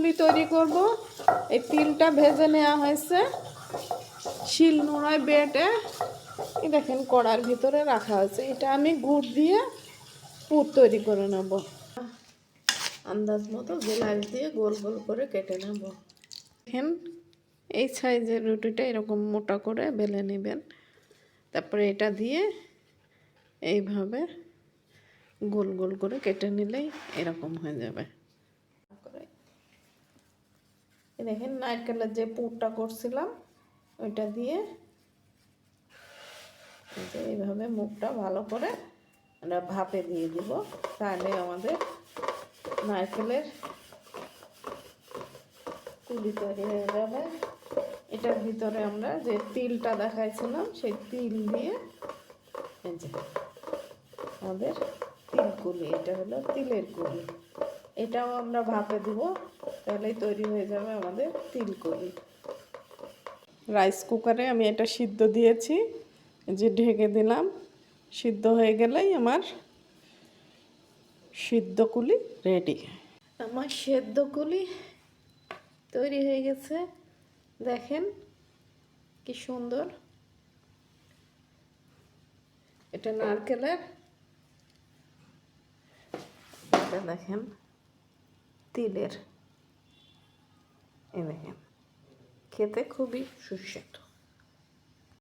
পুলি তৈরি করব। এই তিলটা ভেজে নেওয়া হয়েছে শিল নোড়ায় বেটে, এই দেখেন কড়ার ভিতরে রাখা হয়েছে। এটা আমি গুড় দিয়ে পুর তৈরি করে নেব। আন্দাজ মতো গ্লাস দিয়ে গোল গোল করে কেটে নেব। দেখেন এই সাইজের রুটিটা এরকম মোটা করে বেলে নেবেন। তারপরে এটা দিয়ে এইভাবে গোল গোল করে কেটে নিলেই এরকম হয়ে যাবে। দেখেন নারকেলের যে পুরটা করছিলাম ওইটা দিয়ে এইভাবে মুখটা ভালো করে আমরা ভাপে দিয়ে দিব। তাহলে আমাদের নারকেলের পুলি তৈরি হয়ে যাবে। এটার ভিতরে আমরা যে তিলটা দেখাইছিলাম সেই তিল দিয়ে এই যে আমাদের তিলকুলি, এটা হলো তিলের কুলি। এটাও আমরা ভাপে দিব, তাহলেই তৈরি হয়ে যাবে আমাদের তিলকুলি। রাইস কুকারে আমি এটা সিদ্ধ দিয়েছি, যে ঢেকে দিলাম। সিদ্ধ হয়ে গেলেই আমার সিদ্ধ কুলি রেডি। আমার সেদ্ধ কুলি তৈরি হয়ে গেছে। দেখেন কি সুন্দর। এটা নারকেলের, এটা দেখেন তিলের। এই দেখেন খেতে খুবই সুস্বাদু।